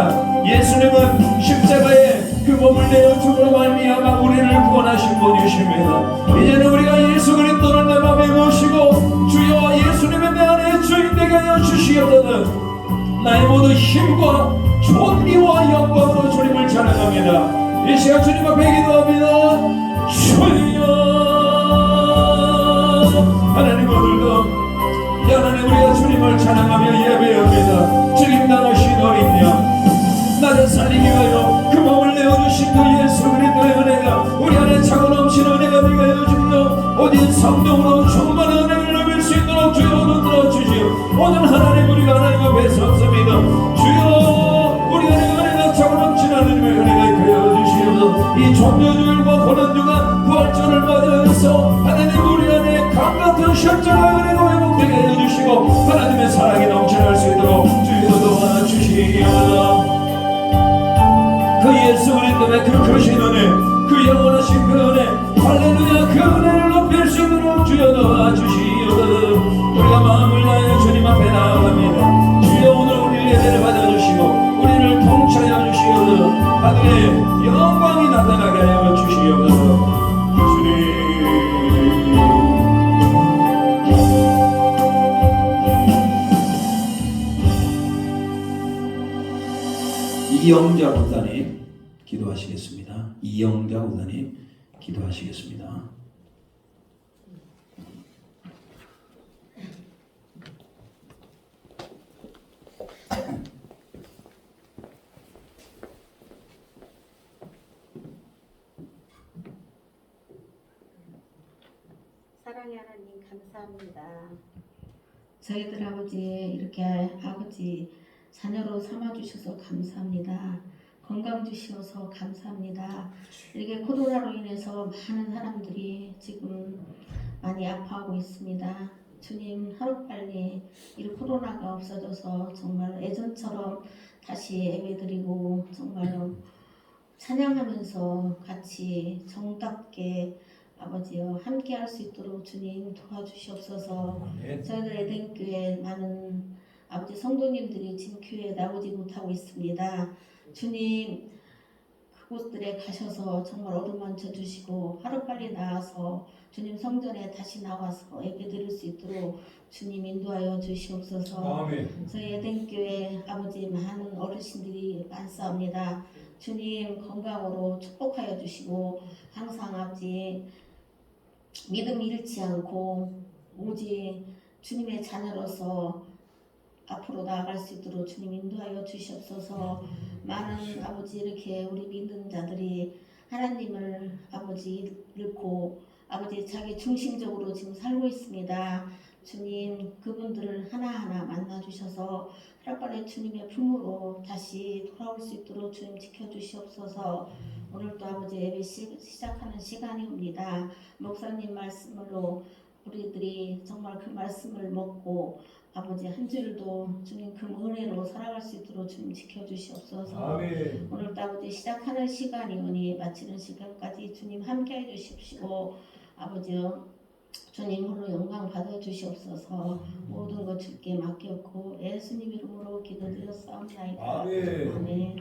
기도합니다. 예수님은 십자가에 그 몸을 내어 죽으로 말미암아 우리를 구원하신 분이십니다. 이제는 우리가 예수 그리스도를 내 마음에 모시고 주여 예수님의 내 안에 주인 되게 하여 주시옵소서. 나의 모든 힘과 존귀와 영광으로 주님을 찬양합니다. 이 시간 주님 앞에 기도합니다. 주여 하나님, 오늘도 하나님 우리가 주님을 찬양하며 예배합니다. 주님 나오신 어린 양 나를 살리기 위하여 그 몸을 내어주신 그 예수 그리스도의 은혜가 우리 안에 차고 넘치는 은혜가 되게 하여 주시며 오직 성령으로 충만한 은혜를 누릴 수 있도록 주여 흔들어 주시오. 오늘 하나님 우리가 하나님 앞에 섰습니다. 주여 우리 안에 은혜가 차고 넘치는 하나님의 은혜가 있게 하여 주시옵소서. 이 종료주일과 고난주가 부활절을 맞이해서 하나님 우리 안에 강같은 십자가 은혜가 회복되게 하여 주시고 하나님의 사랑이 넘쳐날 수 있도록 주여 도와주시옵소서. 그 예수 그리스도의 그 크신 은혜, 그 영원하신 그 은혜, 할렐루야, 그 은혜를 높일 수 있도록 주여 도와주시옵소서. 우리가 마음을 다하여 주님 앞에 나아갑니다. 주여 오늘 우리 예배를 받아주시고 우리를 통치하여 주시옵소서. 하늘의 영광이 나타나게 하여 주시옵소서. 이영자 원사님 기도하시겠습니다. 이영자 원사님 기도하시겠습니다. 사랑의 하나님 감사합니다. 저희들 아버지 이렇게 아버지 자녀로 삼아주셔서 감사합니다. 건강 주시어서 감사합니다. 이렇게 코로나로 인해서 많은 사람들이 지금 많이 아파하고 있습니다. 주님 하루빨리 이 코로나가 없어져서 정말 예전처럼 다시 예배드리고 정말로 찬양하면서 같이 정답게 아버지여 함께 할 수 있도록 주님 도와주시옵소서. 저희들 에덴교회 많은 아버지 성도님들이 지금 교회에 나오지 못하고 있습니다. 주님 그곳들에 가셔서 정말 어루만져 주시고 하루빨리 나와서 주님 성전에 다시 나와서 예배 드릴 수 있도록 주님 인도하여 주시옵소서. 아멘. 저희 에덴교회 아버지 많은 어르신들이 많사옵니다. 주님 건강으로 축복하여 주시고 항상 아버지 믿음 잃지 않고 오직 주님의 자녀로서 앞으로 나아갈 수 있도록 주님 인도하여 주시옵소서. 많은 아버지 이렇게 우리 믿는 자들이 하나님을 아버지 잃고 아버지 자기 중심적으로 지금 살고 있습니다. 주님 그분들을 하나하나 만나 주셔서 하루빨리 주님의 품으로 다시 돌아올 수 있도록 주님 지켜주시옵소서. 오늘도 아버지 예배 시작하는 시간이 옵니다. 목사님 말씀으로 우리들이 정말 그 말씀을 먹고 아버지 한 주일도 주님 그 은혜로 살아갈 수 있도록 주님 지켜주시옵소서. 아멘. 오늘도 아버지 시작하는 시간이 오니 마치는 시간까지 주님 함께해 주십시오. 아버지요 주님 홀로 영광 받아 주시옵소서. 모든 것 주께 맡겼고 예수님 이름으로 기도드렸사옵나이다. 아멘. 아멘.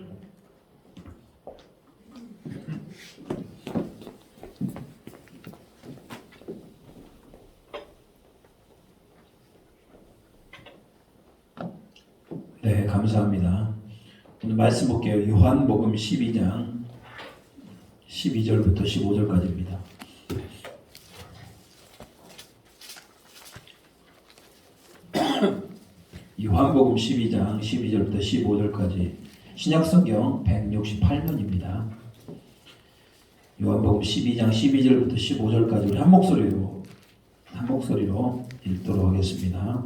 네, 감사합니다. 오늘 말씀 볼게요. 요한복음 12장 12절부터 15절까지입니다. 요한복음 12장 12절부터 15절까지 신약성경 168면입니다. 요한복음 12장 12절부터 15절까지 우리 한 목소리로 읽도록 하겠습니다.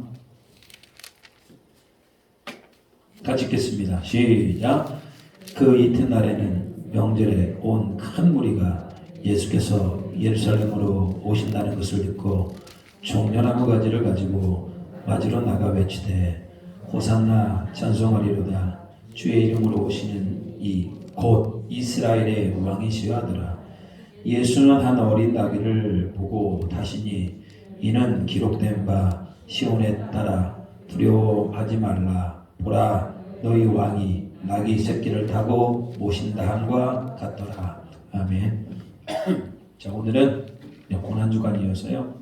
같이 읽겠습니다. 시작. 그 이튿날에는 명절에 온 큰 무리가 예수께서 예루살렘으로 오신다는 것을 듣고 종려나무 가지를 가지고 맞으러 나가 외치되 호산나 찬송하리로다. 주의 이름으로 오시는 이 곧 이스라엘의 왕이시여 하더라. 예수는 한 어린 아기를 보고 다시니 이는 기록된 바 시온에 따라 두려워하지 말라. 보라 너희 왕이 낙이 새끼를 타고 모신다 함과 같더라. 아멘. 자, 오늘은 고난주간이어서요.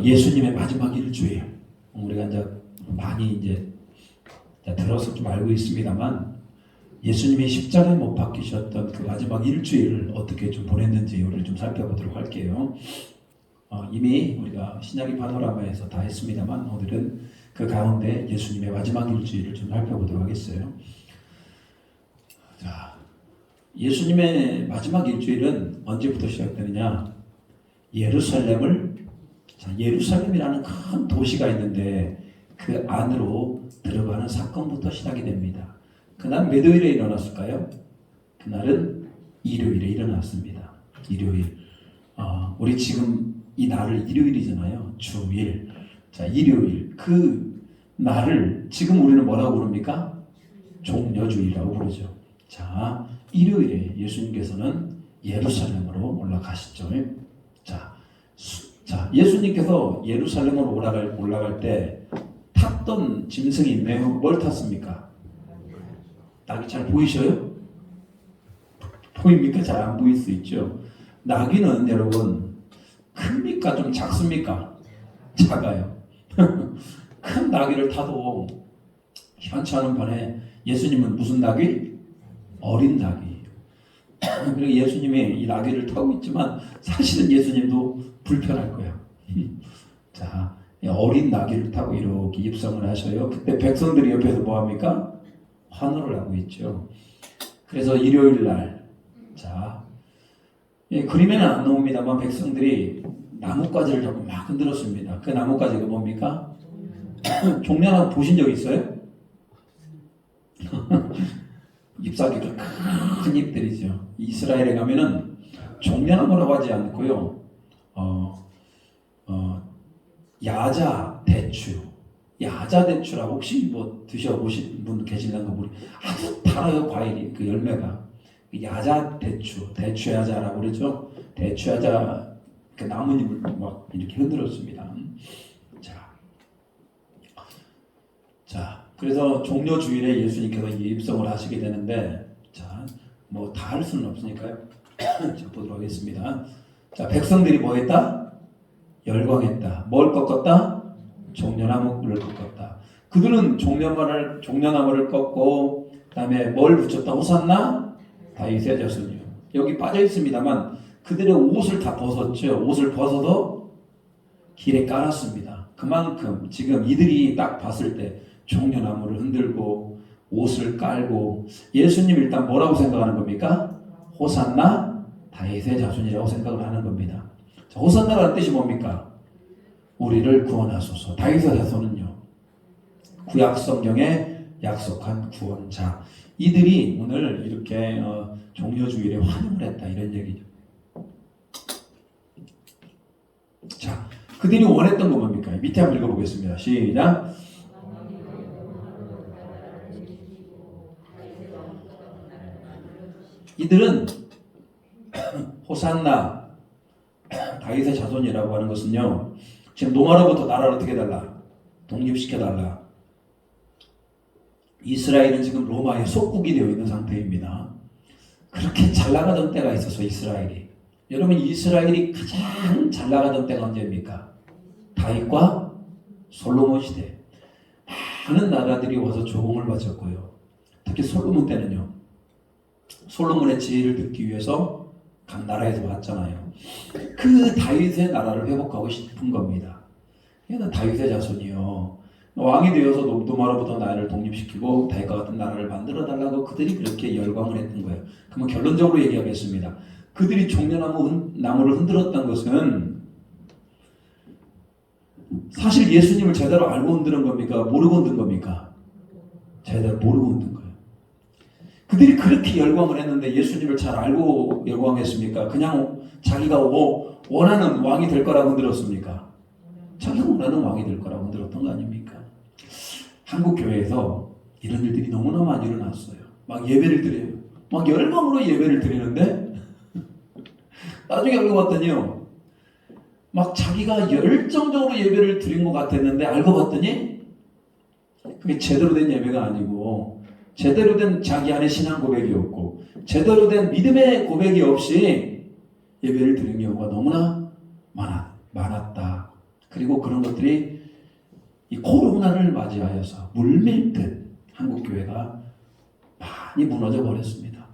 예수님의 마지막 일주일. 우리가 이제 많이 이제 들어서 좀 알고 있습니다만 예수님이 십자가에 못 박히셨던 그 마지막 일주일을 어떻게 좀 보냈는지 우리를 좀 살펴보도록 할게요. 이미 우리가 신약의 파노라마에서 다 했습니다만 오늘은 그 가운데 예수님의 마지막 일주일을 좀 살펴보도록 하겠어요. 자, 예수님의 마지막 일주일은 언제부터 시작되느냐? 예루살렘이라는 큰 도시가 있는데 그 안으로 들어가는 사건부터 시작이 됩니다. 그날 몇 요일에 일어났을까요? 그날은 일요일에 일어났습니다. 일요일. 우리 지금 이 날을 일요일이잖아요. 주일. 자, 일요일. 그 날을 지금 우리는 뭐라고 부릅니까? 종려주일이라고 부르죠. 자, 일요일에 예수님께서는 예루살렘으로 올라가시죠. 자, 예수님께서 예루살렘으로 올라갈 때 탔던 짐승이 뭘 탔습니까? 낙이 잘 보이셔요? 보입니까? 잘 안 보일 수 있죠. 나귀는 여러분 큽니까? 좀 작습니까? 작아요. 큰 나귀를 타도 현찮은 반에 예수님은 무슨 나귀? 어린 나귀. 그리고 예수님이 이 나귀를 타고 있지만 사실은 예수님도 불편할 거야. 자, 어린 나귀를 타고 이렇게 입성을 하셔요. 그때 백성들이 옆에서 뭐합니까? 환호를 하고 있죠. 그래서 일요일 날, 자, 그림에는 안 나옵니다만 백성들이 나뭇가지를 잡고 막 흔들었습니다. 그 나뭇가지가 뭡니까? 종려나무 보신 적 있어요? 잎사귀가 큰 잎들이죠. 이스라엘에 가면은 종려나무라고 하지 않고요. 야자대추라고 혹시 뭐 드셔보신 분 계실런가 모르겠어요. 아주 달아요, 과일이. 그 열매가. 대추야자라고 그러죠. 대추야자 그 나뭇잎을 막 이렇게 흔들었습니다. 자, 그래서 종려주일에 예수님께서 입성을 하시게 되는데, 자, 뭐 다 할 수는 없으니까요. 자, 보도록 하겠습니다. 자, 백성들이 뭐 했다? 열광했다. 뭘 꺾었다? 종려나무를 꺾었다. 그들은 종려나무를 꺾고 그다음에 뭘 붙였다? 호산나 다윗의 자손이요. 여기 빠져 있습니다만 그들의 옷을 다 벗었죠. 옷을 벗어도 길에 깔았습니다. 그만큼 지금 이들이 딱 봤을 때 종려나무를 흔들고 옷을 깔고 예수님 일단 뭐라고 생각하는 겁니까? 호산나 다윗의 자손이라고 생각을 하는 겁니다. 자, 호산나라는 뜻이 뭡니까? 우리를 구원하소서. 다윗의 자손은요, 구약 성경에 약속한 구원자. 이들이 오늘 이렇게 종려주일에 환영을 했다, 이런 얘기죠. 자, 그들이 원했던 건 뭡니까? 밑에 한번 읽어보겠습니다. 시작. 이들은 호산나 다윗의 자손이라고 하는 것은요, 지금 노마로부터 나라를 어떻게 달라? 독립시켜달라. 이스라엘은 지금 로마의 속국이 되어 있는 상태입니다. 그렇게 잘 나가던 때가 있어서 이스라엘이. 여러분, 이스라엘이 가장 잘 나가던 때가 언제입니까? 다윗과 솔로몬 시대. 많은 나라들이 와서 조공을 바쳤고요. 특히 솔로몬 때는요, 솔로몬의 지혜를 듣기 위해서 각 나라에서 왔잖아요. 그 다윗의 나라를 회복하고 싶은 겁니다. 얘는 다윗의 자손이요, 왕이 되어서 노마로부터 나라를 독립시키고 다윗과 같은 나라를 만들어달라고 그들이 그렇게 열광을 했던 거예요. 그러면 결론적으로 얘기하겠습니다. 그들이 종려나무를 흔들었던 것은 사실 예수님을 제대로 알고 흔드는 겁니까? 모르고 흔든 겁니까? 제대로 모르고 흔든 거예요. 그들이 그렇게 열광을 했는데 예수님을 잘 알고 열광했습니까? 그냥 자기가 원하는 왕이 될 거라고 흔들었습니까? 자기가 원하는 왕이 될 거라고 흔들었던 거 아닙니까? 한국 교회에서 이런 일들이 너무나 많이 일어났어요. 막 예배를 드려요. 막 열광으로 예배를 드리는데 나중에 알고 봤더니요, 막 자기가 열정적으로 예배를 드린 것 같았는데 알고 봤더니 그게 제대로 된 예배가 아니고 제대로 된 자기 안에 신앙 고백이 없고 제대로 된 믿음의 고백이 없이 예배를 드리는 경우가 너무나 많았다. 그리고 그런 것들이 이 코로나를 맞이하여서 물밀듯 한국교회가 많이 무너져 버렸습니다.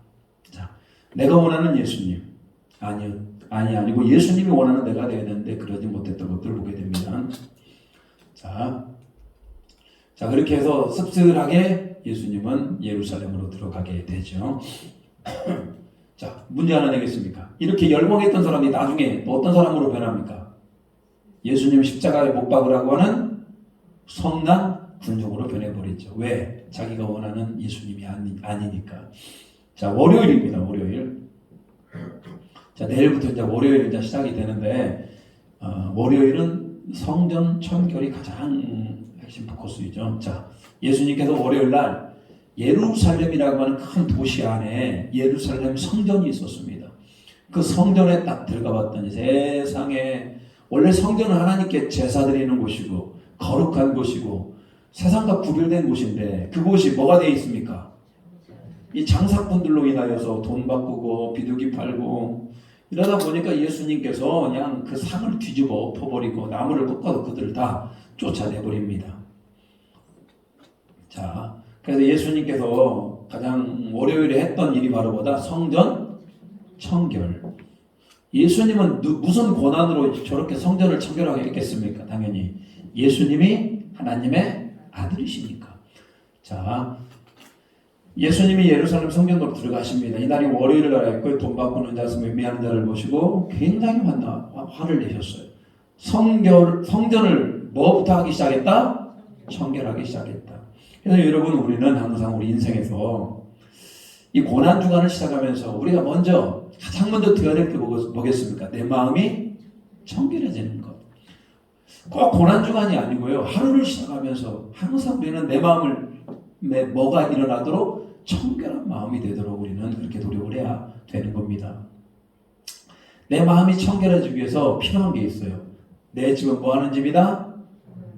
자, 내가 원하는 예수님 아니고 예수님이 원하는 내가 되어야 되는데 그러지 못했던 것들을 보게 됩니다. 자 그렇게 해서 씁쓸하게 예수님은 예루살렘으로 들어가게 되죠. 자, 문제 하나 내겠습니까? 이렇게 열광했던 사람이 나중에 또 어떤 사람으로 변합니까? 예수님 십자가에 못 박으라고 하는 성난 군중으로 변해버리죠. 왜? 자기가 원하는 예수님이 아니니까. 자, 월요일입니다. 월요일. 자, 내일부터 이제 월요일 이제 시작이 되는데 월요일은 성전 청결이 가장 핵심 포커스이죠. 자, 예수님께서 월요일 날 예루살렘이라고 하는 큰 도시 안에 예루살렘 성전이 있었습니다. 그 성전에 딱 들어가 봤더니 세상에 원래 성전은 하나님께 제사 드리는 곳이고 거룩한 곳이고 세상과 구별된 곳인데 그곳이 뭐가 되어 있습니까? 이 장사꾼들로 인하여서 돈 바꾸고 비둘기 팔고 이러다 보니까 예수님께서 그냥 그 상을 뒤집어 엎어버리고 나무를 꺾어서 그들을 다 쫓아내버립니다. 자, 그래서 예수님께서 가장 월요일에 했던 일이 바로 뭐다? 성전 청결. 예수님은 무슨 권한으로 저렇게 성전을 청결하게 했겠습니까? 당연히 예수님이 하나님의 아들이시니까. 자, 예수님이 예루살렘 성전으로 들어가십니다. 이날이 월요일 날이었고 돈 바꾸는 자, 매매하는 자를 보시고 굉장히 화를 내셨어요. 성전을 뭐부터 하기 시작했다? 청결하기 시작했다. 그래서 여러분 우리는 항상 우리 인생에서 이 고난주간을 시작하면서 우리가 가장 먼저 되어야 될 게 뭐겠습니까? 내 마음이 청결해지는 것. 꼭 고난주간이 아니고요. 하루를 시작하면서 항상 우리는 내 마음을 뭐가 일어나도록 청결한 마음이 되도록 우리는 그렇게 노력을 해야 되는 겁니다. 내 마음이 청결해지기 위해서 필요한 게 있어요. 내 집은 뭐 하는 집이다?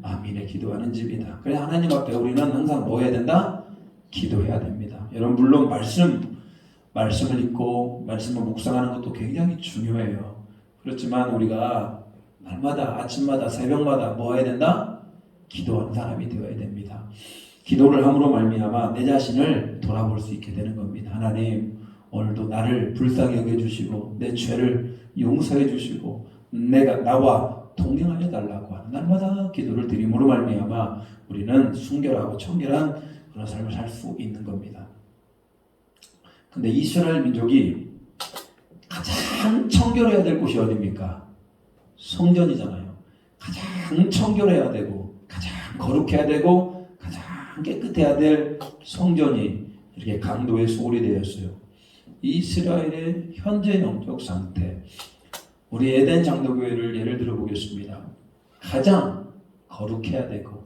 아멘에 기도하는 집이다. 그래서 하나님 앞에 우리는 항상 뭐 해야 된다? 기도해야 됩니다. 여러분 물론 말씀을 읽고 말씀을 묵상하는 것도 굉장히 중요해요. 그렇지만 우리가 날마다 아침마다 새벽마다 뭐 해야 된다? 기도하는 사람이 되어야 됩니다. 기도를 함으로 말미암아 내 자신을 돌아볼 수 있게 되는 겁니다. 하나님 오늘도 나를 불쌍히 여겨주시고 내 죄를 용서해 주시고 나와 동행하여 달라고 하는 날마다 기도를 드림으로 말미암아 우리는 순결하고 청결한 그런 삶을 살 수 있는 겁니다. 근데 이스라엘 민족이 가장 청결해야 될 곳이 어디입니까? 성전이잖아요. 가장 청결해야 되고 가장 거룩해야 되고 가장 깨끗해야 될 성전이 이렇게 강도의 소홀이 되었어요. 이스라엘의 현재 영적 상태, 우리 에덴 장로교회를 예를 들어 보겠습니다. 가장 거룩해야 되고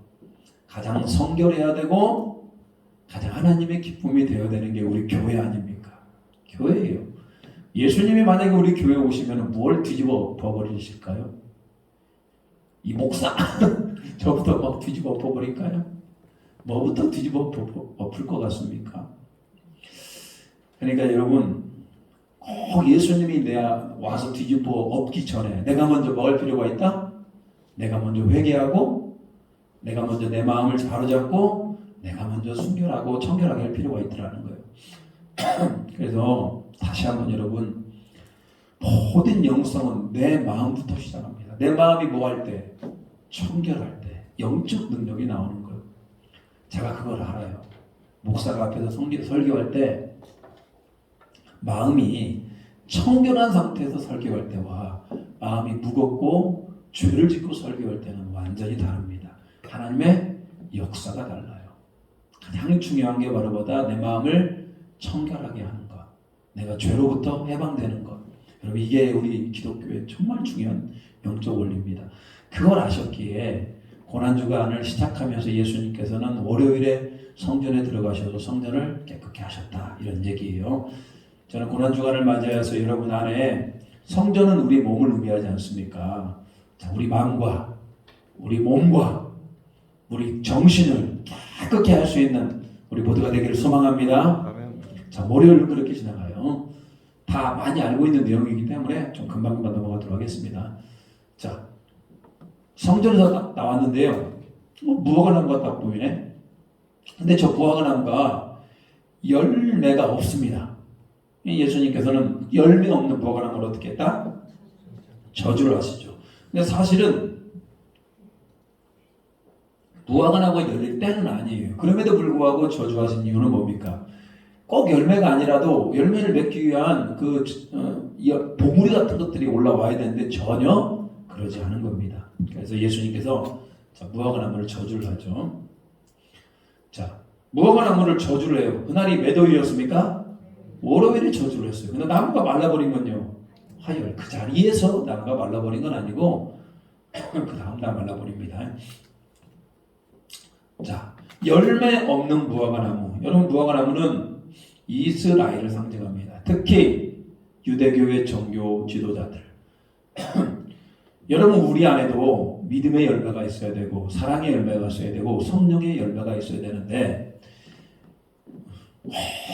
가장 성결해야 되고 가장 하나님의 기쁨이 되어야 되는 게 우리 교회 아닙니까? 교회예요. 예수님이 만약에 우리 교회에 오시면 뭘 뒤집어 엎어버리실까요? 이 목사 저부터 막 뒤집어 엎어버릴까요? 뭐부터 뒤집어 엎을 것 같습니까? 그러니까 여러분 꼭 예수님이 와서 뒤집어 엎기 전에 내가 먼저 뭐 할 필요가 있다? 내가 먼저 회개하고 내가 먼저 내 마음을 바로잡고 내가 먼저 순결하고 청결하게 할 필요가 있더라는 거예요. 그래서 다시 한번 여러분 모든 영성은 내 마음부터 시작합니다. 내 마음이 뭐 할 때? 청결할 때 영적 능력이 나오는 거예요. 제가 그걸 알아요. 목사가 앞에서 설교할 때 마음이 청결한 상태에서 설교할 때와 마음이 무겁고 죄를 짓고 설교할 때는 완전히 다릅니다. 하나님의 역사가 달라요. 가장 중요한 게 바로 내 마음을 청결하게 하는 것, 내가 죄로부터 해방되는 것. 여러분 이게 우리 기독교의 정말 중요한 영적 원리입니다. 그걸 아셨기에 고난주간을 시작하면서 예수님께서는 월요일에 성전에 들어가셔서 성전을 깨끗게 하셨다 이런 얘기예요. 저는 고난주간을 맞이해서 여러분 안에 성전은 우리 몸을 의미하지 않습니까? 자, 우리 마음과 우리 몸과 우리 정신을 깨끗게 할 수 있는 우리 모두가 되기를 소망합니다. 아멘. 자, 월요일은 그렇게 지나가요. 다 많이 알고 있는 내용이기 때문에 좀 금방금방 넘어가도록 하겠습니다. 자, 성전에서 딱 나왔는데요. 무화과나무가 딱 보이네. 근데 저 무화과나무가 열매가 없습니다. 예수님께서는 열매 없는 무화과나무를 어떻게 했다? 저주를 하시죠. 근데 사실은 무화과나무가 열릴 때는 아니에요. 그럼에도 불구하고 저주하신 이유는 뭡니까? 꼭 열매가 아니라도 열매를 맺기 위한 봉우리 같은 것들이 올라와야 되는데 전혀 그러지 않은 겁니다. 그래서 예수님께서 무화과나무를 저주를 하죠. 자, 무화과나무를 저주를 해요. 그날이 몇 월이었습니까? 월요일에 저주를 했어요. 근데 나무가 말라버린 건요, 화요일. 그 자리에서 나무가 말라버린 건 아니고 그 다음 날 말라버립니다. 자, 열매 없는 무화과나무. 여러분, 무화과나무는 이스라엘을 상징합니다. 특히 유대교의 종교 지도자들. 여러분, 우리 안에도 믿음의 열매가 있어야 되고 사랑의 열매가 있어야 되고 성령의 열매가 있어야 되는데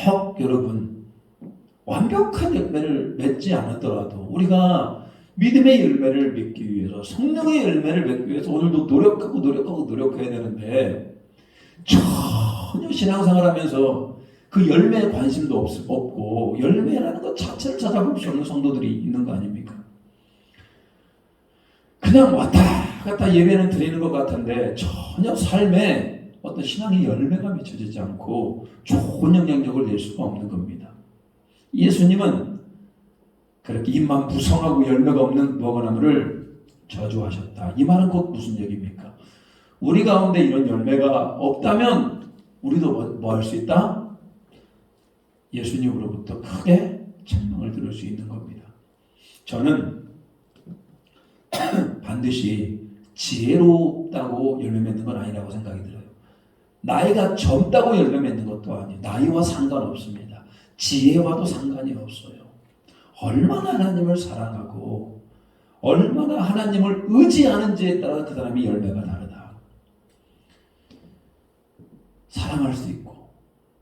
혹 여러분 완벽한 열매를 맺지 않았더라도 우리가 믿음의 열매를 맺기 위해서 성령의 열매를 맺기 위해서 오늘도 노력해야 되는데 전혀 신앙생활 하면서 그 열매에 관심도 없고 열매라는 것 자체를 찾아볼 수 없는 성도들이 있는 거 아닙니까? 그냥 왔다 갔다 예배는 드리는 것 같은데 전혀 삶에 어떤 신앙의 열매가 맺혀지지 않고 좋은 영향력을 낼 수가 없는 겁니다. 예수님은 그렇게 입만 무성하고 열매가 없는 무화과나무를 저주하셨다. 이 말은 곧 무슨 얘기입니까? 우리 가운데 이런 열매가 없다면 우리도 뭐 할 수 있다? 예수님으로부터 크게 책망을 들을 수 있는 겁니다. 저는 반드시 지혜롭다고 열매 맺는 건 아니라고 생각이 들어요. 나이가 젊다고 열매 맺는 것도 아니에요. 나이와 상관없습니다. 지혜와도 상관이 없어요. 얼마나 하나님을 사랑하고 얼마나 하나님을 의지하는지에 따라 그 사람이 열매가 다르다. 사랑할 수 있고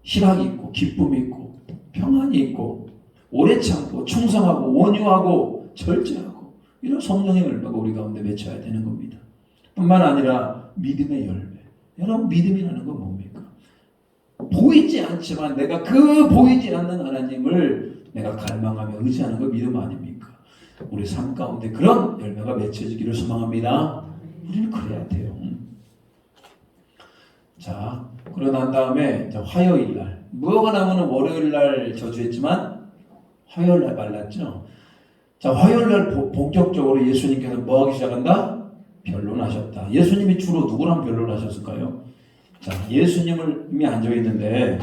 희락이 있고 기쁨이 있고 평안이 있고 오래 참고 충성하고 온유하고 절제하고 이런 성령의 열매가 우리 가운데 맺혀야 되는 겁니다. 뿐만 아니라 믿음의 열매. 여러분, 믿음이라는 건 뭡니까? 보이지 않지만 내가 그 보이지 않는 하나님을 내가 갈망하며 의지하는 거 믿음 아닙니까? 우리 삶 가운데 그런 열매가 맺혀지기를 소망합니다. 우리는 그래야 돼요. 자, 그러고 난 다음에 화요일 날 무화과나무는 월요일 날 저주했지만 화요일 날 말랐죠. 자, 화요일 날 본격적으로 예수님께서 뭐 하기 시작한다? 변론하셨다. 예수님이 주로 누구랑 변론하셨을까요? 자, 예수님이 앉아있는데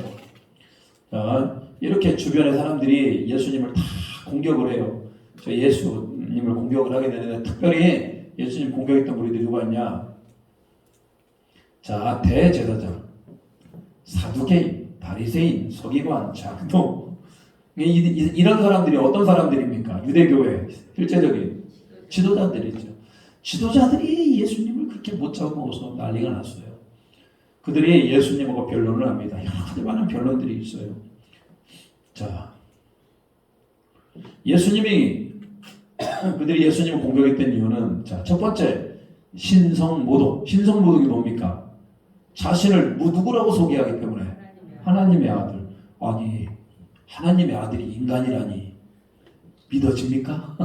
이렇게 주변의 사람들이 예수님을 다 공격을 해요. 저 예수님을 공격을 하게 되는데 특별히 예수님 공격했던 무리들이 누가 있냐? 자, 대제사장, 사두개인, 바리새인, 서기관, 장로 이런 사람들이 어떤 사람들입니까? 유대교회 실제적인 지도자들이죠. 지도자들이 예수님을 그렇게 못 잡아먹어서 난리가 났어요. 그들이 예수님하고 변론을 합니다. 여러 가지 많은 변론들이 있어요. 자, 그들이 예수님을 공격했던 이유는 자, 첫 번째 신성모독. 신성모독이 뭡니까? 자신을 누구라고 소개하기 때문에 하나님의 아들. 아니, 하나님의 아들이 인간이라니 믿어집니까?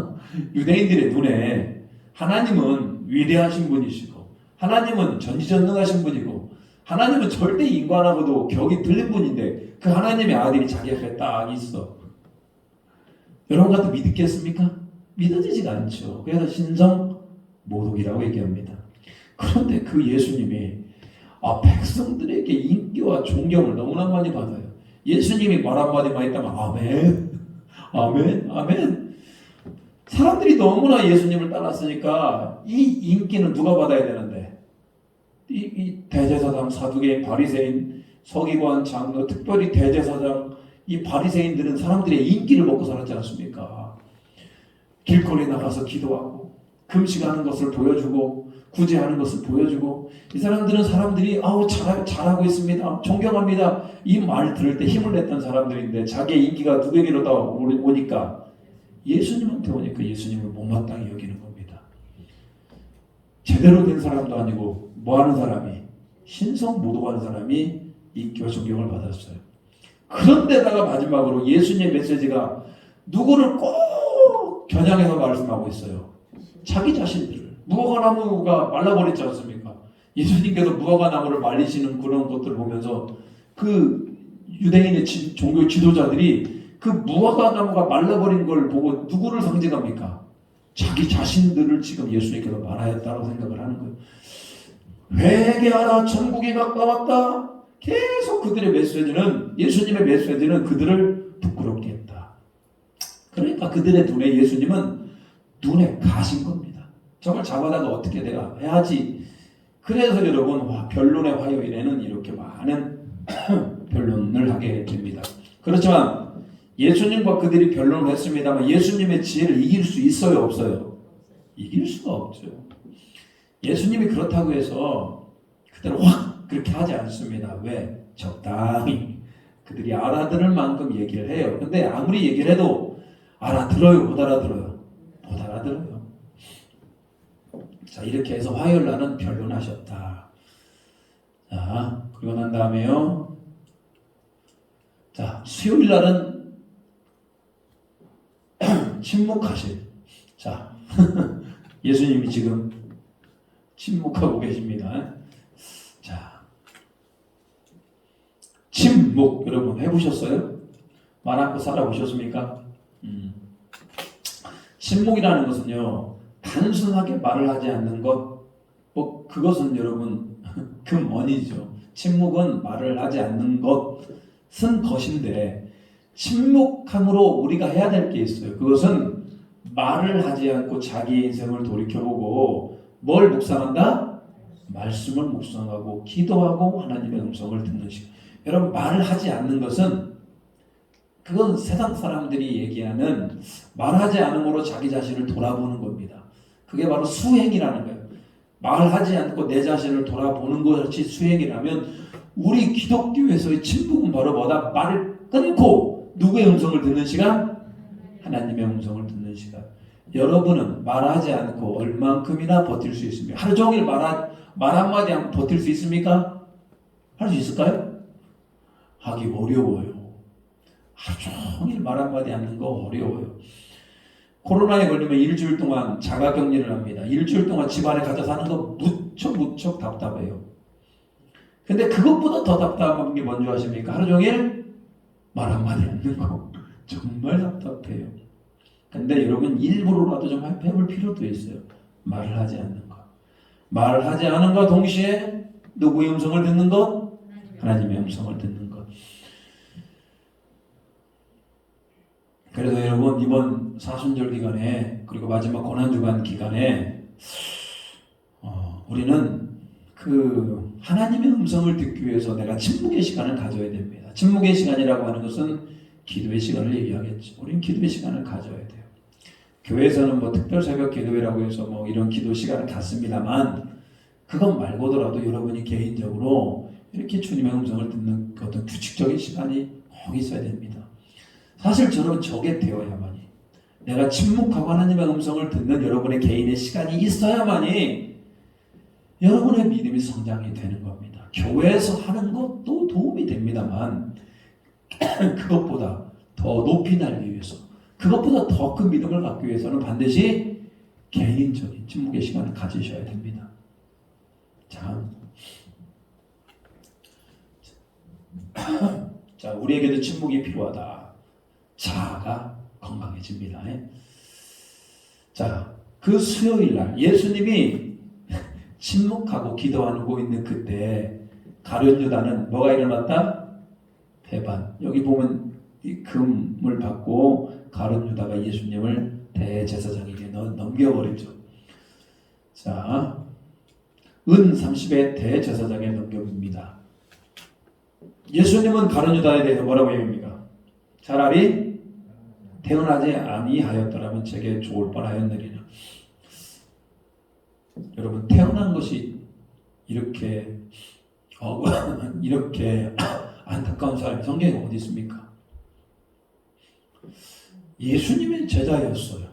유대인들의 눈에 하나님은 위대하신 분이시고 하나님은 전지전능하신 분이고 하나님은 절대 인간하고도 격이 틀린 분인데 그 하나님의 아들이 자기 앞에 딱 있어. 여러분 같은 믿겠습니까? 믿어지지가 않죠. 그래서 신성모독이라고 얘기합니다. 그런데 그 예수님이 백성들에게 인기와 존경을 너무나 많이 받아요. 예수님이 말 한마디만 했다면 아멘, 아멘, 아멘. 사람들이 너무나 예수님을 따랐으니까 이 인기는 누가 받아야 되는데 이 대제사장, 사두개인, 바리새인, 서기관, 장로, 특별히 대제사장, 이 바리새인들은 사람들의 인기를 먹고 살았지 않습니까? 길거리에 나가서 기도하고 금식하는 것을 보여주고 굳이 하는 것을 보여주고, 이 사람들은 사람들이 아우 잘하고 있습니다, 존경합니다, 이 말 들을 때 힘을 냈던 사람들인데 자기의 인기가 누구에게로 다 오니까, 예수님한테 오니까 예수님을 못마땅히 여기는 겁니다. 제대로 된 사람도 아니고 뭐하는 사람이, 신성모독하는 사람이 인기와 존경을 받았어요. 그런데다가 마지막으로 예수님의 메시지가 누구를 꼭 겨냥해서 말씀하고 있어요. 자기 자신들을. 무화과나무가 말라버렸지 않습니까? 예수님께서 무화과나무를 말리시는 그런 것들을 보면서 그 유대인의 종교 지도자들이 그 무화과나무가 말라버린 걸 보고 누구를 상징합니까? 자기 자신들을 지금 예수님께서 말하였다고 생각을 하는 거예요. 회개하라, 천국이 가까웠다. 계속 그들의 메시지는, 예수님의 메시지는 그들을 부끄럽게 했다. 그러니까 그들의 눈에 예수님은 눈에 가신 겁니다. 정말 잡아다가 어떻게 내가 해야지. 그래서 여러분, 변론의 화요일에는 이렇게 많은 변론을 하게 됩니다. 그렇지만 예수님과 그들이 변론을 했습니다만 예수님의 지혜를 이길 수 있어요, 없어요? 이길 수가 없죠. 예수님이 그렇다고 해서 그대로 확 그렇게 하지 않습니다. 왜? 적당히 그들이 알아들을 만큼 얘기를 해요. 근데 아무리 얘기를 해도 알아들어요, 못 알아들어요? 못 알아들어요. 자, 이렇게 해서 화요일 날은 변론하셨다. 자, 그리고 난 다음에요. 자, 수요일 날은 침묵하실. 자, 예수님이 지금 침묵하고 계십니다. 자, 침묵 여러분 해보셨어요? 말 않고 살아보셨습니까? 침묵이라는 것은요, 단순하게 말을 하지 않는 것, 그것은 여러분 근원이죠. 침묵은 말을 하지 않는 것은 것인데, 침묵함으로 우리가 해야 될 게 있어요. 그것은 말을 하지 않고 자기의 인생을 돌이켜보고 뭘 묵상한다? 말씀을 묵상하고 기도하고 하나님의 음성을 듣는 시간. 여러분, 말을 하지 않는 것은, 그건 세상 사람들이 얘기하는 말하지 않음으로 자기 자신을 돌아보는 겁니다. 그게 바로 수행이라는 거예요. 말하지 않고 내 자신을 돌아보는 것이 수행이라면, 우리 기독교에서의 침묵은 바로 뭐다? 말을 끊고 누구의 음성을 듣는 시간? 하나님의 음성을 듣는 시간. 여러분은 말하지 않고 얼만큼이나 버틸 수 있습니까? 하루 종일 말 한마디 하면 버틸 수 있습니까? 할 수 있을까요? 하기 어려워요. 하루 종일 말 한마디 하는 거 어려워요. 코로나에 걸리면 일주일 동안 자가격리를 합니다. 일주일 동안 집안에 갇혀 사는 거 무척 답답해요. 근데 그것보다 더 답답한 게 뭔지 아십니까? 하루 종일 말 한마디 하는 거 정말 답답해요. 근데 여러분, 일부러라도 좀 해볼 필요도 있어요. 말을 하지 않는 것. 말을 하지 않은 것 동시에 누구의 음성을 듣는 것? 하나님의 음성을 듣는 것. 그래서 여러분, 이번 사순절 기간에, 그리고 마지막 고난주간 기간에 우리는 그 하나님의 음성을 듣기 위해서 내가 침묵의 시간을 가져야 됩니다. 침묵의 시간이라고 하는 것은 기도의 시간을 얘기하겠죠. 우리는 기도의 시간을 가져야 돼요. 교회에서는 특별 새벽 기도회라고 해서 이런 기도 시간을 갖습니다만, 그것 말고더라도 여러분이 개인적으로 이렇게 주님의 음성을 듣는 어떤 규칙적인 시간이 꼭 있어야 됩니다. 사실 저는 저게 되어야만이, 내가 침묵하고 하나님의 음성을 듣는 여러분의 개인의 시간이 있어야만이 여러분의 믿음이 성장이 되는 겁니다. 교회에서 하는 것도 도움이 됩니다만, 그것보다 더 높이 날기 위해서, 그것보다 더 큰 믿음을 갖기 위해서는 반드시 개인적인 침묵의 시간을 가지셔야 됩니다. 자, 우리에게도 침묵이 필요하다. 자아가 건강해집니다. 자, 그 수요일 날 예수님이 침묵하고 기도하고 있는 그때 가룟 유다는 뭐가 일어났다? 배반. 여기 보면 이 금을 받고 가룟 유다가 예수님을 대제사장에게 넘겨버리죠. 자, 은 30에 대제사장에 넘겨봅니다. 예수님은 가룟 유다에 대해서 뭐라고 얘기합니까? 차라리 태어나지 아니하였더라면 제게 좋을 뻔하였느니라. 여러분 태어난 것이 이렇게 이렇게 안타까운 사람이 성경에 어디 있습니까? 예수님의 제자였어요.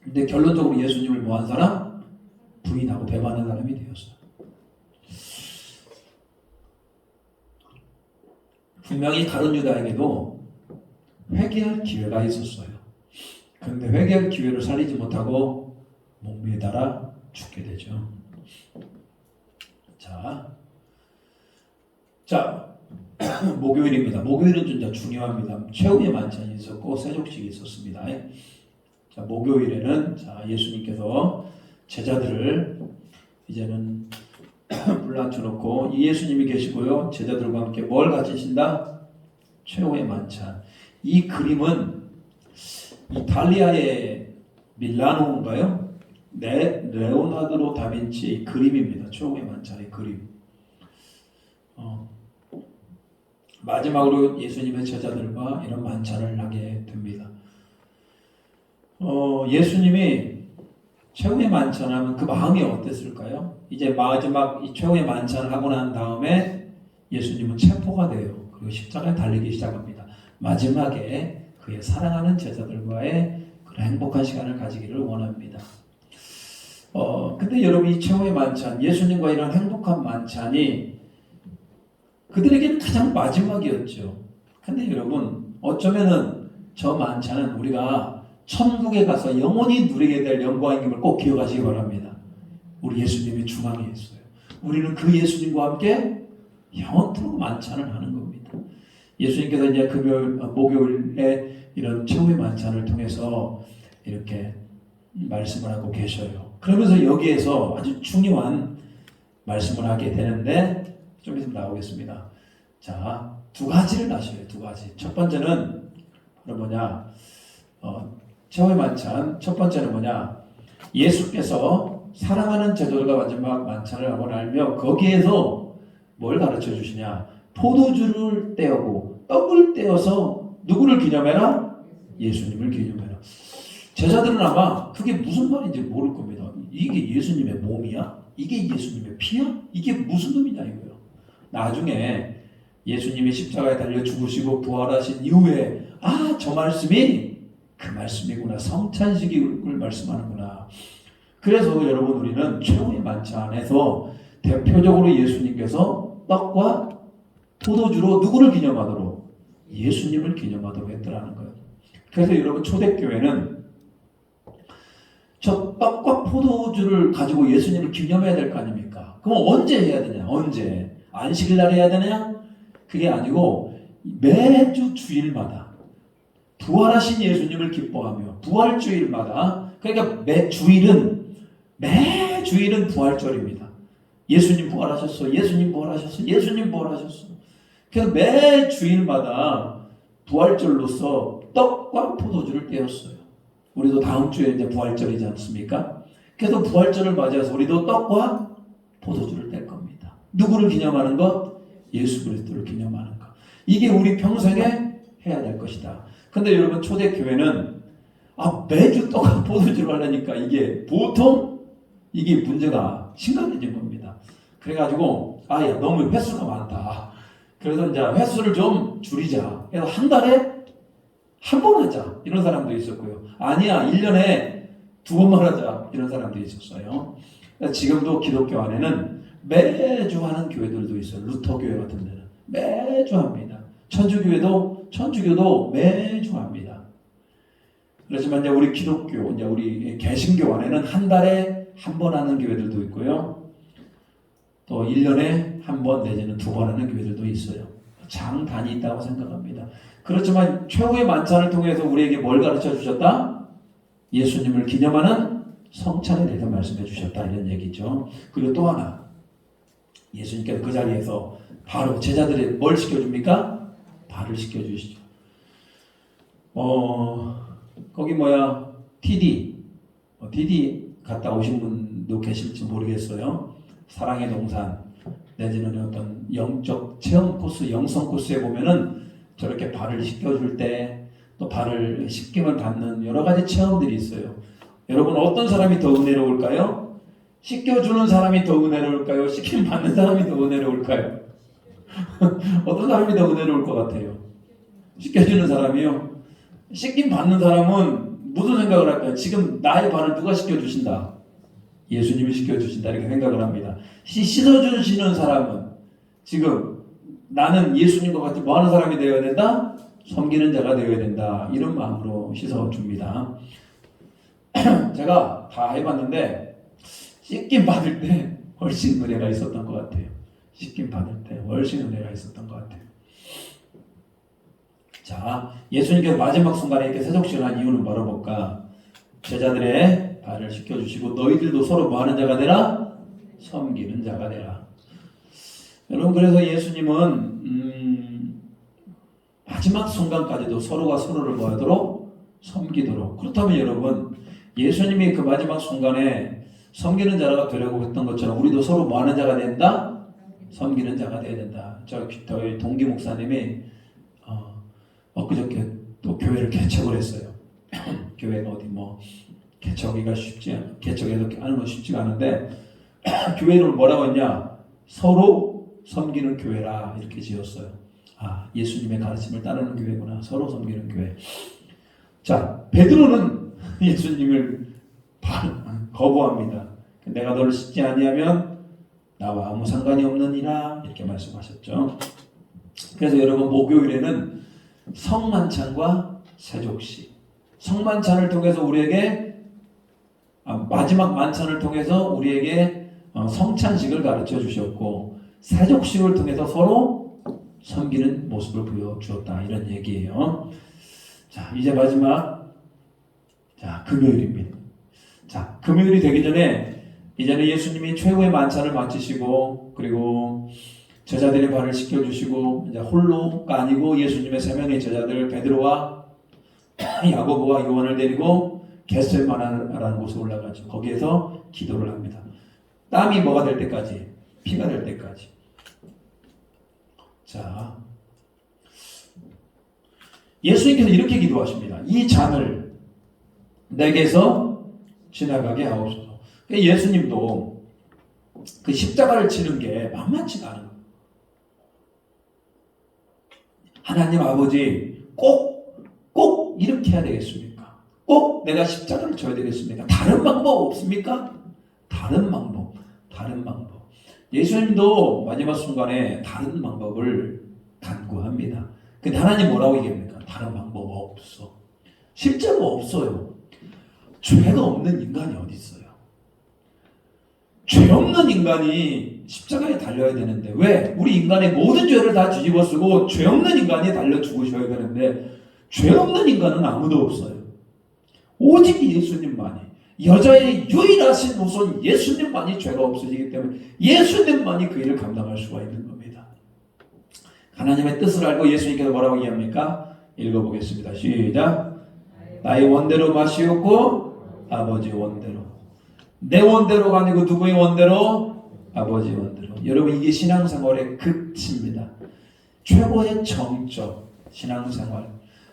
근데 결론적으로 예수님을 뭐한 사람? 부인하고 배반한 사람이 되었어요. 분명히 다른 유다에게도 회개할 기회가 있었어요. 그런데 회개할 기회를 살리지 못하고 목매달아 죽게 되죠. 자, 목요일입니다. 목요일은 진짜 중요합니다. 최후의 만찬이 있었고 세족식이 있었습니다. 자, 목요일에는 예수님께서 제자들을 이제는 불러놓고 이 예수님이 계시고요. 제자들과 함께 뭘 가지신다? 최후의 만찬. 이 그림은 이탈리아의 밀라노인가요? 레오나르도 다빈치의 그림입니다. 최후의 만찬의 그림. 마지막으로 예수님의 제자들과 이런 만찬을 하게 됩니다. 예수님이 최후의 만찬하면 그 마음이 어땠을까요? 이제 마지막 이 최후의 만찬을 하고 난 다음에 예수님은 체포가 돼요. 그리고 십자가에 달리기 시작합니다. 마지막에 그의 사랑하는 제자들과의 그런 행복한 시간을 가지기를 원합니다. 근데 여러분 이 최후의 만찬, 예수님과 이런 행복한 만찬이 그들에게는 가장 마지막이었죠. 근데 여러분 어쩌면은 저 만찬은 우리가 천국에 가서 영원히 누리게 될 영광임을 꼭 기억하시기 바랍니다. 우리 예수님이 중앙에 있어요. 우리는 그 예수님과 함께 영원토록 만찬을 하는 겁니다. 예수님께서 이제 목요일에 이런 최후의 만찬을 통해서 이렇게 말씀을 하고 계셔요. 그러면서 여기에서 아주 중요한 말씀을 하게 되는데 좀 있으면 나오겠습니다. 자, 두 가지를 하셔요. 두 가지. 첫 번째는 바로 뭐냐? 최후의 만찬. 첫 번째는 뭐냐? 예수께서 사랑하는 제자들과 마지막 만찬을 하고 나면 거기에서 뭘 가르쳐 주시냐? 포도주를 떼고 떡을 떼어서 누구를 기념해라? 예수님을 기념해라. 제자들은 아마 그게 무슨 말인지 모를 겁니다. 이게 예수님의 몸이야? 이게 예수님의 피야? 이게 무슨 의미냐 이거예요. 나중에 예수님이 십자가에 달려 죽으시고 부활하신 이후에 저 말씀이 그 말씀이구나. 성찬식을 말씀하는구나. 그래서 여러분 우리는 최후의 만찬에서 대표적으로 예수님께서 떡과 포도주로 누구를 기념하도록? 예수님을 기념하도록 했더라는 거예요. 그래서 여러분 초대교회는 저 떡과 포도주를 가지고 예수님을 기념해야 될 거 아닙니까? 그럼 언제 해야 되냐? 언제? 안식일 날 해야 되냐? 그게 아니고 매주 주일마다 부활하신 예수님을 기뻐하며 부활주일마다, 그러니까 매주일은 부활절입니다. 예수님 부활하셨어. 예수님 부활하셨어. 예수님 부활하셨어. 그래서 매주일마다 부활절로서 떡과 포도주를 떼었어요. 우리도 다음 주에 이제 부활절이지 않습니까? 그래서 부활절을 맞이해서 우리도 떡과 포도주를 뗄 겁니다. 누구를 기념하는 것? 예수 그리스도를 기념하는 것. 이게 우리 평생에 해야 될 것이다. 근데 여러분 초대교회는 매주 떡과 포도주를 하려니까 이게 보통 이게 문제가 심각해진 겁니다. 그래가지고 야 너무 횟수가 많다. 그래서 이제 횟수를 좀 줄이자. 그래서 한 달에 한 번 하자. 이런 사람도 있었고요. 아니야 1년에 2번만 하자. 이런 사람도 있었어요. 지금도 기독교 안에는 매주 하는 교회들도 있어요. 루터교회 같은 데는 매주 합니다. 천주교도 매주 합니다. 그렇지만 이제 우리 기독교, 이제 우리 개신교 안에는 한 달에 한 번 하는 교회들도 있고요. 또 1년에 한 번 내지는 2번 하는 교회들도 있어요. 장단이 있다고 생각합니다. 그렇지만 최후의 만찬을 통해서 우리에게 뭘 가르쳐 주셨다? 예수님을 기념하는 성찬에 대해서 말씀해 주셨다. 이런 얘기죠. 그리고 또 하나, 예수님께서 그 자리에서 바로 제자들이 뭘 시켜줍니까? 발을 시켜주시죠. 거기 TD 갔다 오신 분도 계실지 모르겠어요. 사랑의 동산 내지는 어떤 영적 체험 코스, 영성 코스에 보면은 저렇게 발을 씻겨줄 때 또 발을 씻김을 받는 여러 가지 체험들이 있어요. 여러분 어떤 사람이 더 은혜로울까요? 씻겨주는 사람이 더 은혜로울까요? 씻김 받는 사람이 더 은혜로울까요? 어떤 사람이 더 은혜로울 것 같아요? 씻겨주는 사람이요? 씻김 받는 사람은 무슨 생각을 할까요? 지금 나의 발을 누가 씻겨주신다? 예수님이 씻겨주신다 이렇게 생각을 합니다. 씻어주시는 사람은 지금 나는 예수님과 같이 뭐 하는 사람이 되어야 된다? 섬기는 자가 되어야 된다. 이런 마음으로 씻어줍니다. 제가 다 해봤는데 씻김 받을 때 훨씬 은혜가 있었던 것 같아요. 씻김 받을 때 훨씬 은혜가 있었던 것 같아요. 자, 예수님께서 마지막 순간에 이렇게 세족식을 한 이유는 뭐로 볼까? 제자들의 발을 씻겨주시고 너희들도 서로 뭐 하는 자가 되라? 섬기는 자가 되라. 여러분, 그래서 예수님은 마지막 순간까지도 서로가 서로를 뭐 하도록? 섬기도록. 그렇다면 여러분, 예수님이 그 마지막 순간에 섬기는 자가 되려고 했던 것처럼 우리도 서로 뭐 하는 자가 된다? 섬기는 자가 되어야 된다. 저희 동기 목사님이 엊그저께 또 교회를 개척을 했어요. 교회가 어디 뭐 개척하기가 개척해서 하는 건 쉽지가 않은데 교회를 뭐라고 했냐? 서로 섬기는 교회라 이렇게 지었어요. 아, 예수님의 가르침을 따르는 교회구나. 서로 섬기는 교회. 자, 베드로는 예수님을 거부합니다. 내가 너를 씻지 아니하면 나와 아무 상관이 없느니라 이렇게 말씀하셨죠. 그래서 여러분, 목요일에는 성만찬과 세족식, 성만찬을 통해서 우리에게 마지막 만찬을 통해서 우리에게 성찬식을 가르쳐 주셨고 세족식을 통해서 서로 섬기는 모습을 보여주었다 이런 얘기예요. 자, 이제 마지막 금요일입니다. 자, 금요일이 되기 전에 이제는 예수님이 최후의 만찬을 마치시고 그리고 제자들의 발을 씻겨주시고 이제 홀로가 아니고 예수님의 세 명의 제자들 베드로와 야고보와 요한을 데리고 겟세마네라는 곳에 올라가죠. 거기에서 기도를 합니다. 땀이 뭐가 될 때까지? 피가 될 때까지. 자, 예수님께서 이렇게 기도하십니다. 이 잔을 내게서 지나가게 하옵소서. 예수님도 그 십자가를 치는 게 만만치가 않은 거예요. 하나님 아버지 꼭 이렇게 해야 되겠습니까? 꼭 내가 십자가를 져야 되겠습니까? 다른 방법 없습니까? 다른 방법. 예수님도 마지막 순간에 다른 방법을 간구합니다. 근데 하나님 뭐라고 얘기합니까? 다른 방법 없어. 실제로 없어요. 죄가 없는 인간이 어디 있어요? 죄 없는 인간이 십자가에 달려야 되는데 왜? 우리 인간의 모든 죄를 다 뒤집어 쓰고 죄 없는 인간이 달려 죽으셔야 되는데 죄 없는 인간은 아무도 없어요. 오직 예수님만이, 여자의 유일하신 후손 예수님만이 죄가 없어지기 때문에 예수님만이 그 일을 감당할 수가 있는 겁니다. 하나님의 뜻을 알고 예수님께서 뭐라고 얘기합니까? 읽어보겠습니다. 시작. 나의 원대로 마시옵고 아버지 원대로. 내 원대로가 아니고 누구의 원대로? 아버지 원대로. 여러분, 이게 신앙생활의 극치입니다. 최고의 정적 신앙생활.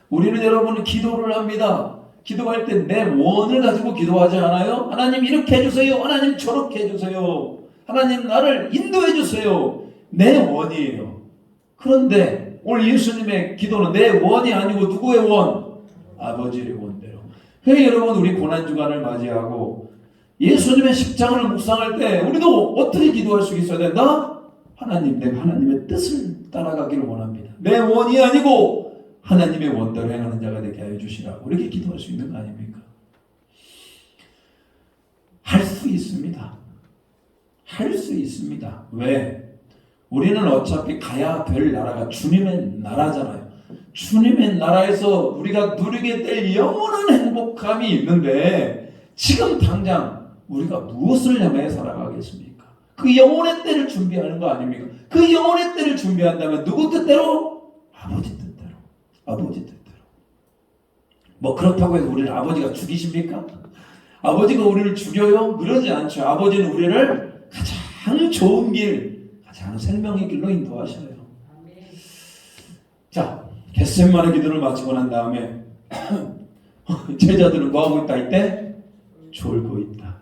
우리는 여러분 기도를 합니다. 기도할 때 내 원을 가지고 기도하지 않아요? 하나님 이렇게 해주세요. 하나님 저렇게 해주세요. 하나님 나를 인도해 주세요. 내 원이에요. 그런데 오늘 예수님의 기도는 내 원이 아니고 누구의 원? 아버지의 원대로. 그래서 여러분, 우리 고난주간을 맞이하고 예수님의 십자가를 묵상할 때 우리도 어떻게 기도할 수 있어야 된다? 하나님, 내가 하나님의 뜻을 따라가기를 원합니다. 내 원이 아니고 하나님의 원대로 행하는 자가 되게 하여 주시라고 이렇게 기도할 수 있는 거 아닙니까? 할 수 있습니다. 할 수 있습니다. 왜? 우리는 어차피 가야 될 나라가 주님의 나라잖아요. 주님의 나라에서 우리가 누리게 될 영원한 행복감이 있는데 지금 당장 우리가 무엇을 향해 살아가겠습니까? 그 영혼의 때를 준비하는 거 아닙니까? 그 영혼의 때를 준비한다면 누구 뜻대로? 아버지 뜻대로. 아버지 뜻대로. 뭐 그렇다고 해서 우리를 아버지가 죽이십니까? 아버지가 우리를 죽여요? 그러지 않죠. 아버지는 우리를 가장 좋은 길, 가장 생명의 길로 인도하셔요. 자, 겟세마네 기도를 마치고 난 다음에 제자들은 뭐하고 있다? 이때? 졸고 있다.